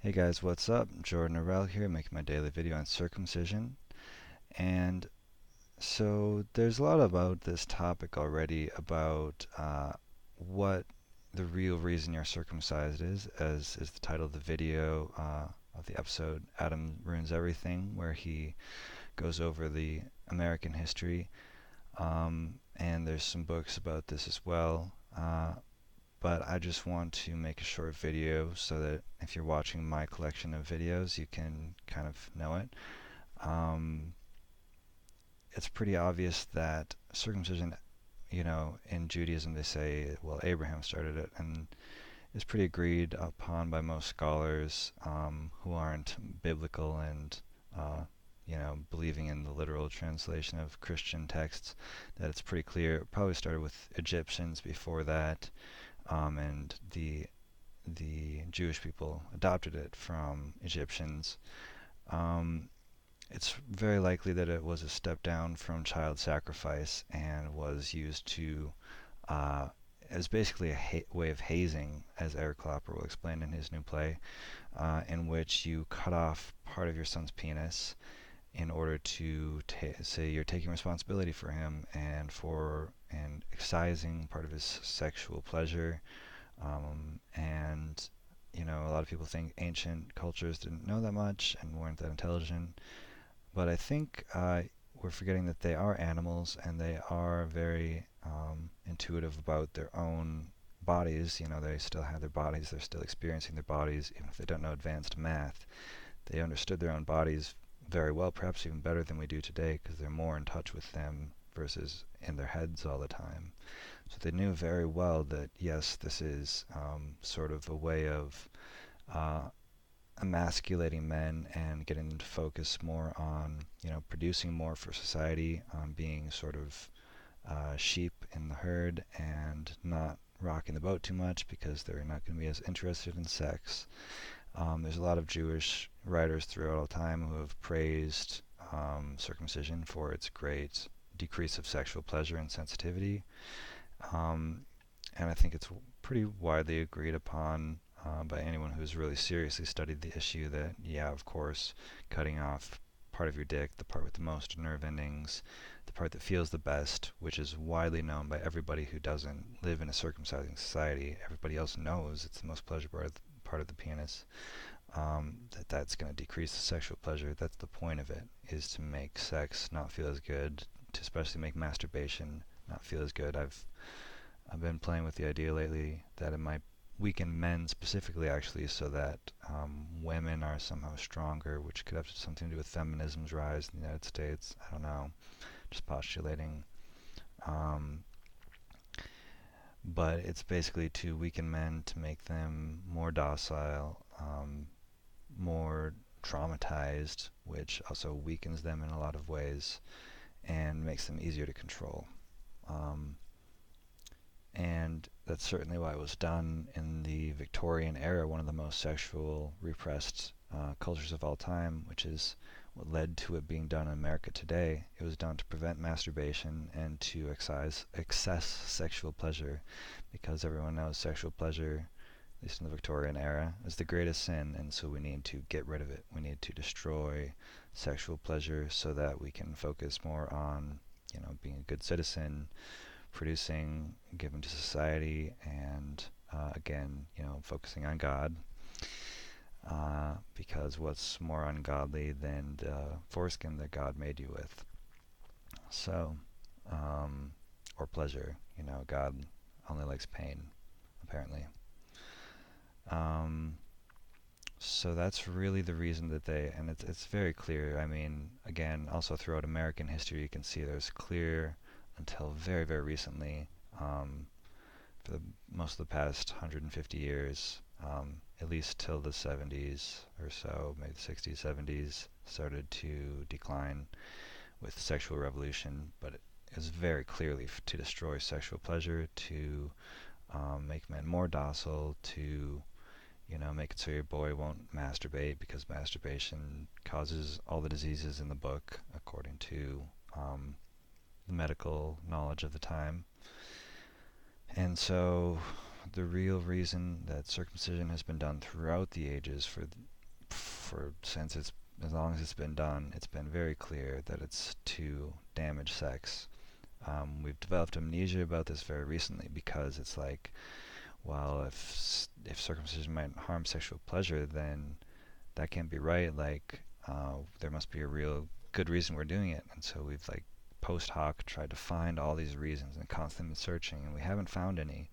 Hey guys, what's up? Jordan Arell here, making my daily video on circumcision. And so there's a lot about this topic already about what the real reason you're circumcised is, as is the title of the video of the episode, Adam Ruins Everything, where he goes over the American history. And there's some books about this as well. But I just want to make a short video so that if you're watching my collection of videos, you can kind of know it. Um, it's pretty obvious that circumcision, in Judaism they say, well, Abraham started it, and it's pretty agreed upon by most scholars who aren't biblical and, believing in the literal translation of Christian texts, that it's pretty clear. It probably started with Egyptians before that, and the Jewish people adopted it from Egyptians. Um, it's very likely that it was a step down from child sacrifice and was used to uh, as basically a way of hazing, as Eric Klopper will explain in his new play, in which you cut off part of your son's penis in order to say you're taking responsibility for him and excising part of his sexual pleasure. And a lot of people think ancient cultures didn't know that much and weren't that intelligent. But I think we're forgetting that they are animals and they are very intuitive about their own bodies. They still have their bodies, they're still experiencing their bodies, even if they don't know advanced math. They understood their own bodies very well, perhaps even better than we do today, because they're more in touch with them versus in their heads all the time. So they knew very well that, yes, this is sort of a way of uh, emasculating men and getting them to focus more on, producing more for society, on being sort of sheep in the herd and not rocking the boat too much because they're not going to be as interested in sex. There's a lot of Jewish writers throughout all time who have praised circumcision for its great decrease of sexual pleasure and sensitivity. Um, and I think it's pretty widely agreed upon by anyone who's really seriously studied the issue that, yeah, of course, cutting off part of your dick, the part with the most nerve endings, the part that feels the best, which is widely known by everybody who doesn't live in a circumcising society. Everybody else knows it's the most pleasurable part of the penis. That's going to decrease the sexual pleasure. That's the point of it, is to make sex not feel as good, to especially make masturbation not feel as good. I've been playing with the idea lately that it might weaken men specifically, actually, so that women are somehow stronger, which could have something to do with feminism's rise in the United States. I don't know, just postulating. Um, but it's basically to weaken men, to make them more docile, more traumatized, which also weakens them in a lot of ways and makes them easier to control. Um, and that's certainly why it was done in the Victorian era, one of the most sexual repressed cultures of all time, which is what led to it being done in America today. It was done to prevent masturbation and to excess sexual pleasure, because everyone knows sexual pleasure, at least in the Victorian era, is the greatest sin, and so we need to get rid of it. We need to destroy sexual pleasure so that we can focus more on, being a good citizen, producing, giving to society, and again, focusing on God. Because what's more ungodly than the foreskin that God made you with? So, or pleasure. God only likes pain, apparently. Um, so that's really the reason that and it's very clear. I mean, again, also throughout American history, you can see there's clear, until very, very recently, for most of the past 150 years, at least till the 70s or so, maybe the 60s, 70s, started to decline with the sexual revolution, but it was very clearly to destroy sexual pleasure, to make men more docile, to make it so your boy won't masturbate, because masturbation causes all the diseases in the book, according to the medical knowledge of the time. And so the real reason that circumcision has been done throughout the ages, for since it's as long as it's been done, it's been very clear that it's to damage sex. We've developed amnesia about this very recently because it's like, well, if circumcision might harm sexual pleasure, then that can't be right. Like, there must be a real good reason we're doing it. And so we've like post hoc tried to find all these reasons and constantly been searching, and we haven't found any.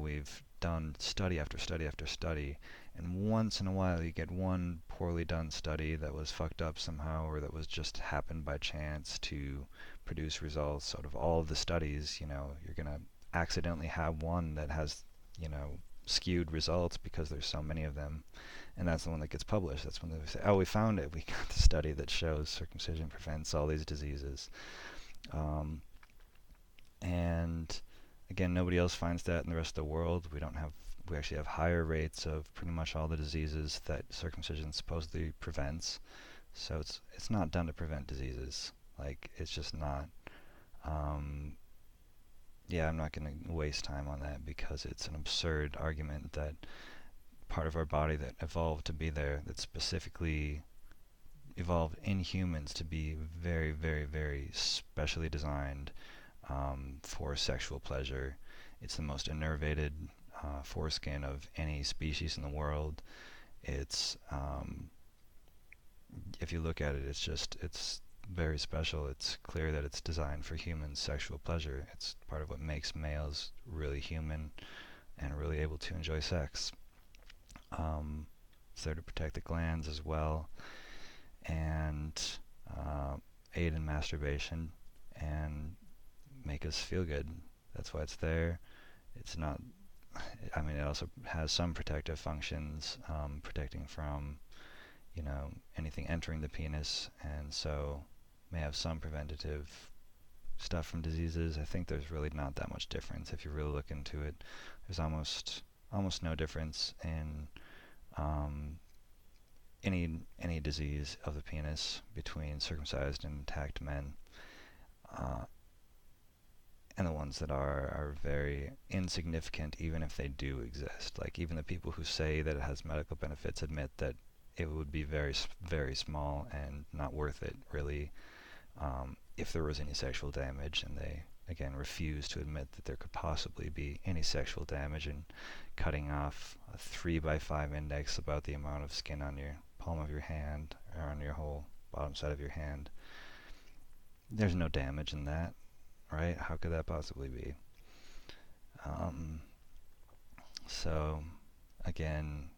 We've done study after study after study, and once in a while you get one poorly done study that was fucked up somehow, or that was just happened by chance to produce results. Out of all of the studies, you're gonna accidentally have one that has, skewed results because there's so many of them, and that's the one that gets published. That's when they say, oh, we found it. We got the study that shows circumcision prevents all these diseases. Um, and again, nobody else finds that in the rest of the world. We actually have higher rates of pretty much all the diseases that circumcision supposedly prevents. So it's not done to prevent diseases. Like, it's just not. Yeah, I'm not going to waste time on that because it's an absurd argument that part of our body that evolved to be there, that specifically evolved in humans to be very, very, very specially designed for sexual pleasure. It's the most innervated foreskin of any species in the world. It's if you look at it, it's very special. It's clear that it's designed for human sexual pleasure. It's part of what makes males really human and really able to enjoy sex. It's there to protect the glands as well, and aid in masturbation and make us feel good. That's why it's there. It's not. It also has some protective functions, protecting from, anything entering the penis, and so may have some preventative stuff from diseases. I think there's really not that much difference if you really look into it. There's almost no difference in any disease of the penis between circumcised and intact men, and the ones that are very insignificant, even if they do exist. Like, even the people who say that it has medical benefits admit that it would be very, very small and not worth it, really, if there was any sexual damage, and they, again, refuse to admit that there could possibly be any sexual damage in cutting off a 3x5 index, about the amount of skin on your palm of your hand, or on your whole bottom side of your hand. There's no damage in that, right? How could that possibly be? So, again,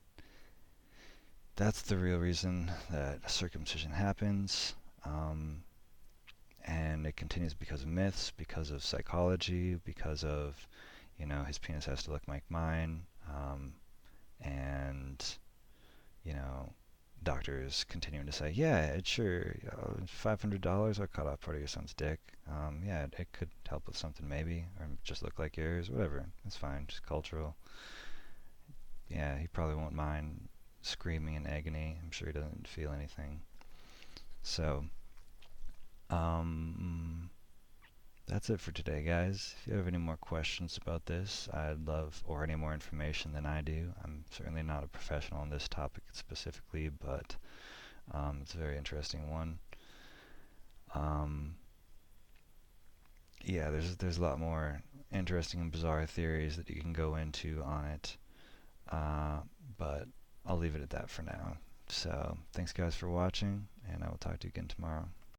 that's the real reason that circumcision happens. And it continues because of myths, because of psychology, because of, his penis has to look like mine, and, doctors continuing to say, yeah, it's sure, $500, I'll cut off part of your son's dick. Yeah, it could help with something maybe, or just look like yours, whatever. It's fine, just cultural. Yeah, he probably won't mind screaming in agony. I'm sure he doesn't feel anything. So, that's it for today, guys. If you have any more questions about this, I'd love, or any more information than I do. I'm certainly not a professional on this topic specifically, but it's a very interesting one. Yeah, there's a lot more interesting and bizarre theories that you can go into on it, but I'll leave it at that for now. So, thanks guys for watching, and I will talk to you again tomorrow.